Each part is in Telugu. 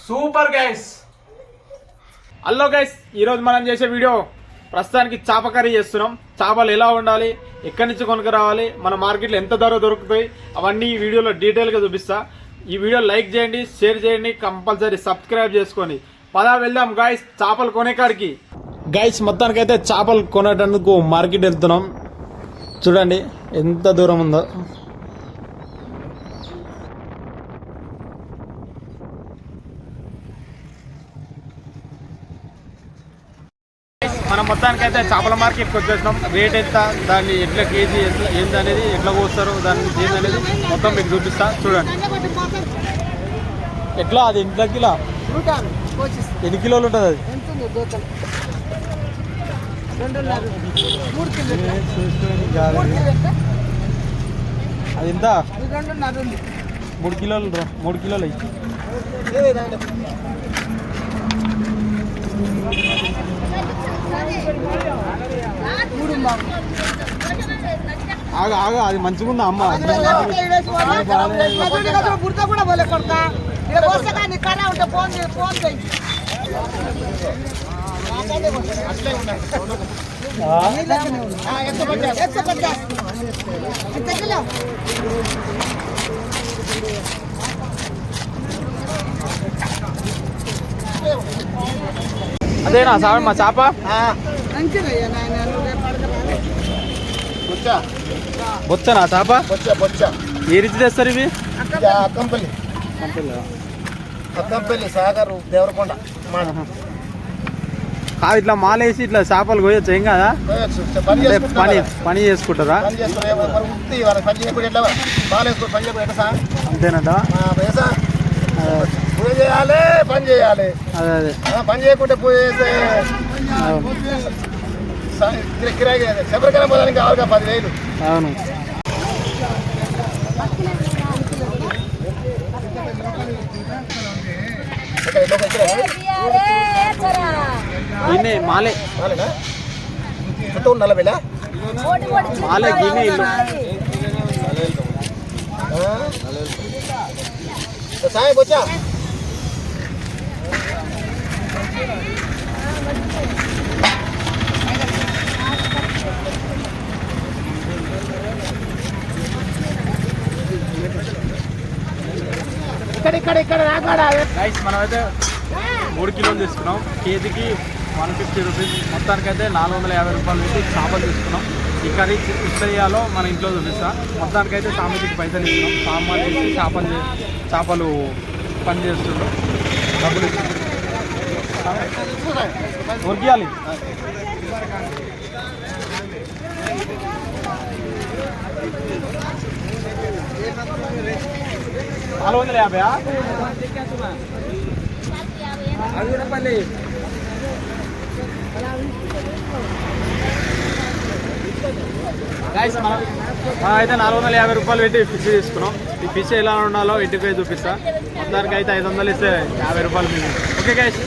Super guys. హలో గైస్, ఈరోజు మనం చేసే వీడియో ప్రస్తుతానికి చేప కర్రీ చేస్తున్నాం. చేపలు ఎలా ఉండాలి, ఎక్కడి నుంచి కొనుక్కు రావాలి, మన మార్కెట్లో ఎంత ధర దొరుకుతాయి, అవన్నీ ఈ వీడియోలో డీటెయిల్గా చూపిస్తా. ఈ వీడియో లైక్ చేయండి, షేర్ చేయండి, కంపల్సరీ సబ్స్క్రైబ్ చేసుకోండి. పదా వెళ్దాం గైస్ చేపలు కొనేకాడికి. గైస్ మొత్తానికైతే చేపలు కొనేటందుకు మార్కెట్ వెళ్తున్నాం. చూడండి ఎంత దూరం ఉందో. మనం మొత్తానికైతే చేపల మార్కెట్కి వచ్చేసినాం. రేట్ ఎంత, దాన్ని ఎట్లా కేజీ, ఎట్లా ఏంది అనేది, ఎట్లా కోస్తారు, దాన్ని ఏంది అనేది మొత్తం మీకు చూపిస్తా. చూడండి ఎట్లా అది ఎంత కిలో, ఎన్ని కిలోలు ఉంటుంది అది. అది ఎంత, 3 కిలోలు, 3 కిలోలు అయ్యి. ఆగా ఆగా అది మంచిగా ఉందా అమ్మ? బుర్త కూడా పోలే కొడతా ఫోన్ అదేనా సార్ మా చేప? బొచ్చనా చేప? ఏ రీతి తెస్తారు ఇవి? సాగర్ దేవరకొండ. ఇట్లా మాలేసి ఇట్లా చేపలు కోయొచ్చు, ఏం కదా? పని చేసుకుంటారా? అంతేనట. పూజ చేయాలి, పని చేయాలి. అదే అదే పని చేయకుంటే పూజ చేస్తే కిరాయి శబరికల పోదానికి కావాలిగా 10,000. అవును. మాలే నలభైలా మాలే గిన్నె ఇల్లు సాయం వచ్చా. ఇక్కడ మనమైతే 3 కిలోలు తీసుకున్నాం. కేజీకి 150 రూపీస్. మొత్తానికైతే 450 రూపాయలు పెట్టి చేపలు తీసుకున్నాం. ఈ కర్రీ ఇస్తాయాలో మన ఇంట్లో చూపిస్తా. మొత్తానికైతే సామాజిక పైసలు ఇస్తున్నాం. సామాన్లు వేసి చేపలు పని చేస్తున్నాం. డబ్బులు ఇస్తున్నాం. ఉరికియాలి. $450. గైస్ మనం అయితే 450 రూపాయలు పెట్టి ఫిష్ తీసుకున్నాం. ఈ ఫిష్ ఎలా ఉండాలో ఇంటికి పోయి చూపిస్తా. మొత్తానికి అయితే 500 ఇస్తే 50 రూపాయలు మిగిలింది. Okay guys.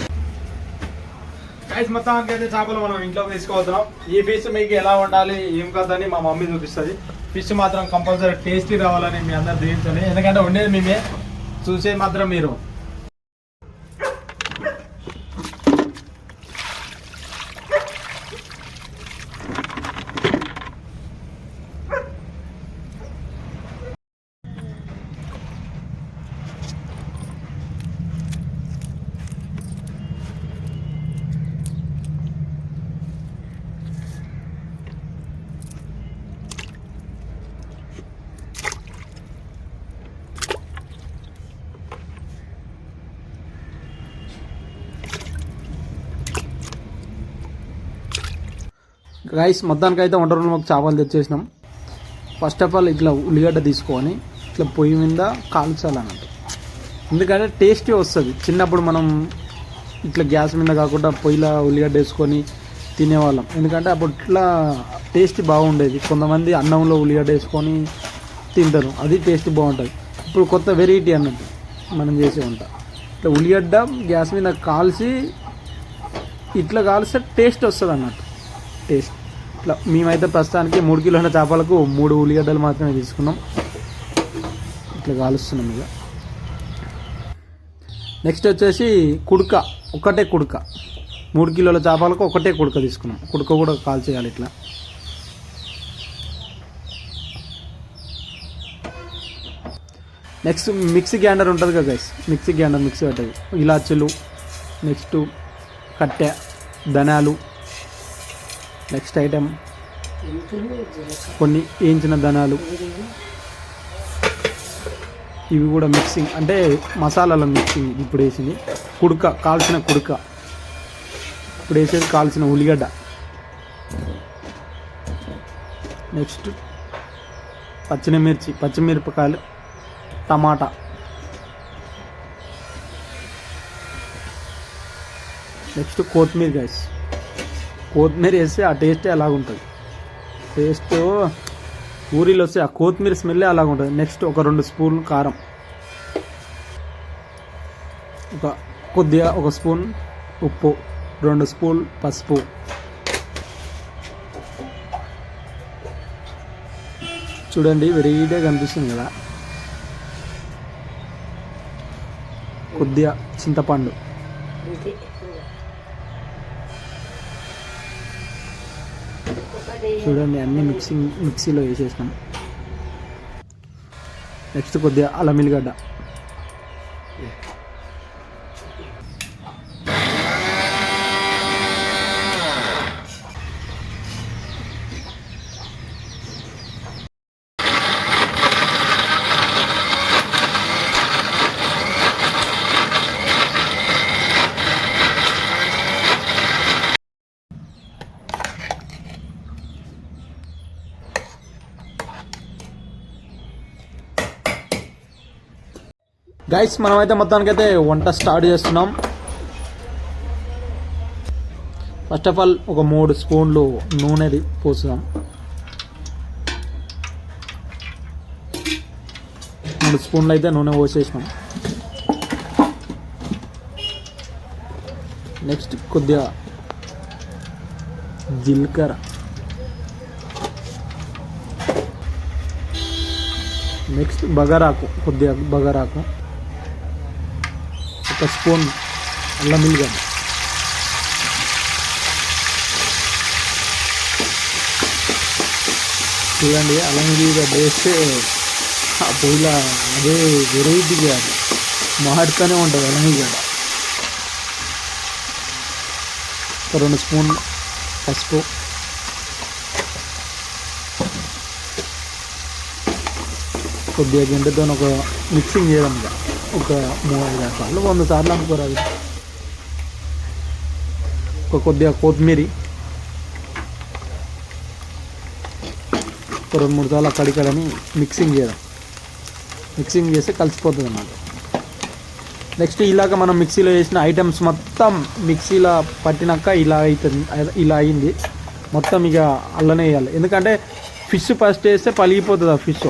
మొత్తానికి అయితే చేపలు మనం ఇంట్లోకి తీసుకుపోతున్నాం. ఈ ఫిష్ మీకు ఎలా ఉండాలి, ఏం కదని మా మమ్మీ చూపిస్తుంది. ఫిష్ మాత్రం కంపల్సరీ టేస్టీ రావాలని మీ అందరు దీవించండి. ఎందుకంటే ఉండేది మేమే, చూసేది మాత్రం మీరు. రైస్ మొత్తానికైతే 100 రూపాయలకు చేపలు తెచ్చేసినాం. ఫస్ట్ ఆఫ్ ఆల్ ఇట్లా ఉల్లిగడ్డ తీసుకొని ఇట్లా పొయ్యి మీద కాల్చాలన్నట్టు. ఎందుకంటే టేస్టీ వస్తుంది. చిన్నప్పుడు మనం ఇట్లా గ్యాస్ మీద కాకుండా పొయ్యిలో ఉల్లిగడ్డ వేసుకొని తినేవాళ్ళం. ఎందుకంటే అప్పుడు ఇట్లా టేస్టీ బాగుండేది. కొంతమంది అన్నంలో ఉల్లిగడ్డ వేసుకొని తింటారు, అది టేస్టీ బాగుంటుంది. ఇప్పుడు కొత్త వెరైటీ అన్నట్టు మనం చేసే వంట. ఇట్లా ఉల్లిగడ్డ గ్యాస్ మీద కాల్చి ఇట్లా కాల్స్తే టేస్ట్ వస్తుంది అన్నట్టు. టేస్ట్ ఇట్లా మేమైతే ప్రస్తుతానికి 3 కిలోల చేపలకు 3 ఉల్లిగడ్డలు మాత్రమే తీసుకున్నాం. ఇట్లా కాలుస్తున్నాం ఇక. నెక్స్ట్ వచ్చేసి కుడక, ఒకటే కుడక, 3 కిలోల చేపలకు ఒకటే కుడక తీసుకున్నాం. కుడక కూడా కాల్ చేయాలి ఇట్లా. నెక్స్ట్ మిక్సీ గ్రైండర్ ఉంటుంది కదా గైస్, మిక్సీ గ్రైండర్ మిక్సీ పట్టేది, ఇలాచీలు, నెక్స్ట్ కట్టె, ధనాలు, నెక్స్ట్ ఐటెం కొన్ని వేయించిన ధనాలు, ఇవి కూడా మిక్సింగ్ అంటే మసాలాల మిక్సింగ్. ఇప్పుడు వేసింది కుడక, కాల్చిన కుడక, ఇప్పుడు వేసేది కాల్చిన ఉల్లిగడ్డ, నెక్స్ట్ పచ్చిమిరపకాయలు, టమాటా, నెక్స్ట్ కొత్తిమీర గైస్. కొత్తిమీర వేస్తే ఆ టేస్టే అలాగుంటుంది. టేస్ట్ ఊరిలో వస్తే ఆ కొత్తిమీర స్మెల్లే అలాగుంటుంది. నెక్స్ట్ ఒక 2 స్పూన్లు కారం, కొద్దిగా 1 స్పూన్ ఉప్పు, 2 స్పూన్లు పసుపు, చూడండి వెరైటీగా కనిపిస్తుంది కదా. కొద్దిగా చింతపండు, చూడండి అన్ని మిక్సీలో వేసేసినాం. నెక్స్ట్ కొద్దిగా అల్లం ఎల్లిగడ్డ, గైస్ మనమైతే మొత్తానికైతే వంట స్టార్ట్ చేస్తున్నాం. ఫస్ట్ ఆఫ్ ఆల్ ఒక 3 స్పూన్లు నూనెది పోసుదాం. 3 స్పూన్లు అయితే నూనె పోసేసినాం. నెక్స్ట్ కొద్దిగా జీలకర్ర, నెక్స్ట్ బగారాకు, కొద్దిగా బగారాకు, 1 స్పూన్ అల్లం ఎల్లిగడ్డ, చూడండి అల్లం ఎల్లిగడ్డ వేస్తే ఆ పొయ్యిలో అదే వెరైటీగా మాడుతూనే ఉంటుంది అల్లం ఎల్లిగడ్డ. 2 స్పూన్ పసుపు, కొద్దిగా గంటతో ఒక మిక్సింగ్ చేయడం, ఒక 3-5 సార్లు 100 సార్లు అనుకోరాదు. కొద్దిగా కొత్తిమీర, 2-3 సార్లు కడికలని మిక్సింగ్ చేయడం. మిక్సింగ్ చేస్తే కలిసిపోతుంది అన్నమాట. నెక్స్ట్ ఇలాగ మనం మిక్సీలో వేసిన ఐటమ్స్ మొత్తం మిక్సీలో పట్టినాక ఇలా అవుతుంది, ఇలా అయింది మొత్తం. ఇక అల్లనే వేయాలి, ఎందుకంటే ఫిష్ ఫస్ట్ వేస్తే పలిగిపోతుంది ఆ ఫిష్.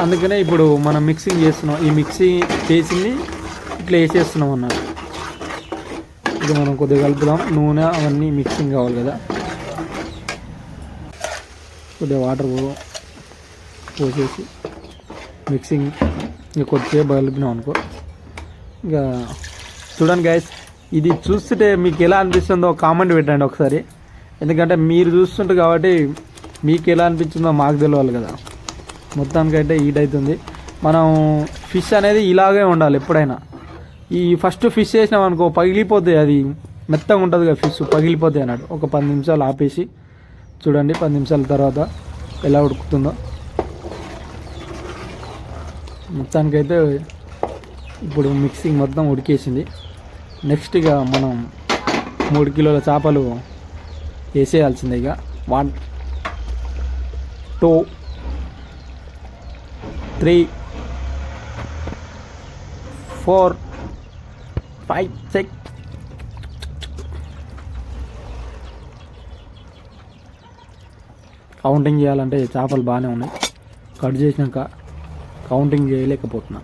అందుకనే ఇప్పుడు మనం మిక్సింగ్ చేస్తున్నాం. ఈ మిక్సీ చేసింది ఇట్లా వేసేస్తున్నాం అన్నమాట. ఇది మనం కొద్దిగా కలుపుదాం. నూనె అవన్నీ మిక్సింగ్ కావాలి కదా. కొద్దిగా వాటర్ పోసేసి మిక్సింగ్ ఇంకా కొద్దిసేపు కలిపినాం అనుకో. ఇంకా చూడండి గైస్, ఇది చూస్తుంటే మీకు ఎలా అనిపిస్తుందో కామెంట్ పెట్టండి ఒకసారి. ఎందుకంటే మీరు చూస్తుంటారు కాబట్టి మీకు ఎలా అనిపించిందో మాకు తెలియాలి కదా. మొత్తానికైతే హీట్ అవుతుంది. మనం ఫిష్ అనేది ఇలాగే ఉండాలి ఎప్పుడైనా. ఈ ఫస్ట్ ఫిష్ వేసినాం అనుకో పగిలిపోతాయి, అది మెత్తగా ఉంటుంది కదా ఫిష్, పగిలిపోతాయి అన్నాడు. ఒక 10 నిమిషాలు ఆపేసి చూడండి, 10 నిమిషాల తర్వాత ఎలా ఉడుకుతుందో. మొత్తానికైతే ఇప్పుడు మిక్సింగ్ మొత్తం ఉడికేసింది. నెక్స్ట్ ఇక మనం 3 కిలోల చేపలు వేసేయాల్సిందే. ఇక 1 2 3 4 5 6 కౌంటింగ్ చేయాలంటే చేపలు బాగానే ఉన్నాయి. కట్ చేసినాక కౌంటింగ్ చేయలేకపోతున్నా.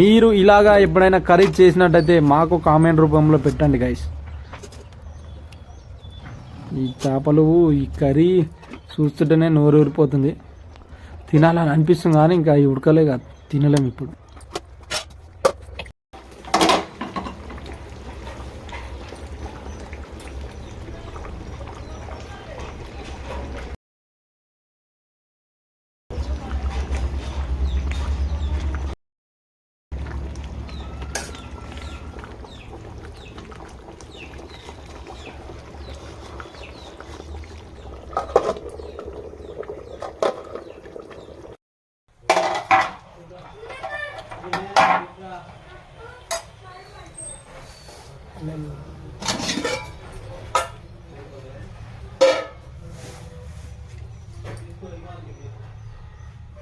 మీరు ఇలాగా ఎప్పుడైనా కర్రీ చేసినట్టయితే మాకు కామెంట్ రూపంలో పెట్టండి గైస్. ఈ చేపలు ఈ కర్రీ చూస్తుంటేనే నోరు ఊరిపోతుంది. తినాలని అనిపిస్తుంది కానీ ఇంకా ఈ ఉడకలే కాదు, తినలేము ఇప్పుడు.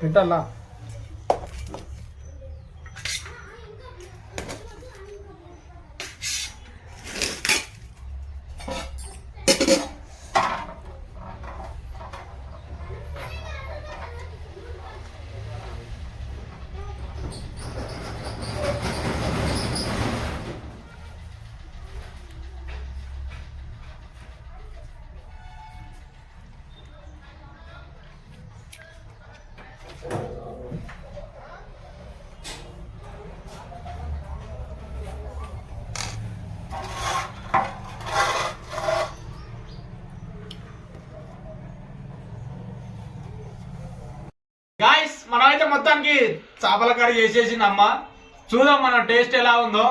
పెట్టాలా గాయస్, మనమైతే మొత్తానికి చేపల కర్రీ చేసేసింది అమ్మ. చూద్దాం మన టేస్ట్ ఎలా ఉందో.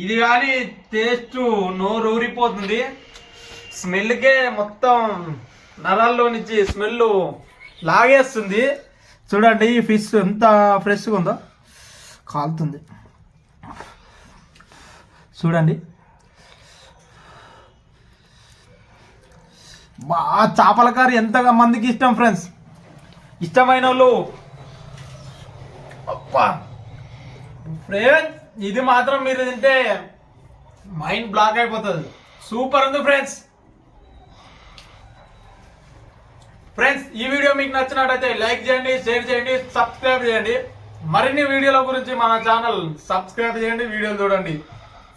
ఇది కానీ టేస్ట్ నోరు ఊరిపోతుంది. స్మెల్కే మొత్తం నరాల్లో నుంచి స్మెల్ లాగేస్తుంది. చూడండి ఈ ఫిష్ ఎంత ఫ్రెష్గా ఉందో, కాలుతుంది చూడండి. బాగా చేపల కర్రీ ఎంతగా మందికి ఇష్టం ఫ్రెండ్స్. ఇష్టమైన వాళ్ళు అబ్బా ఫ్రెండ్స్, ఇది మాత్రం మీరు తింటే మైండ్ బ్లాక్ అయిపోతుంది. సూపర్ ఉంది ఫ్రెండ్స్. ఫ్రెండ్స్, ఈ వీడియో మీకు నచ్చినట్టయితే లైక్ చేయండి, షేర్ చేయండి, సబ్స్క్రైబ్ చేయండి. మరిన్ని వీడియోల గురించి మన ఛానల్ సబ్స్క్రైబ్ చేయండి, వీడియోలు చూడండి.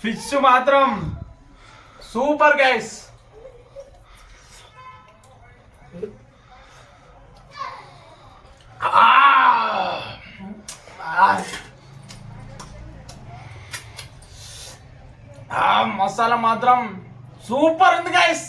ఫిష్ మాత్రం సూపర్ గైస్. మసాలా మాత్రం సూపర్ ఉంది గైస్.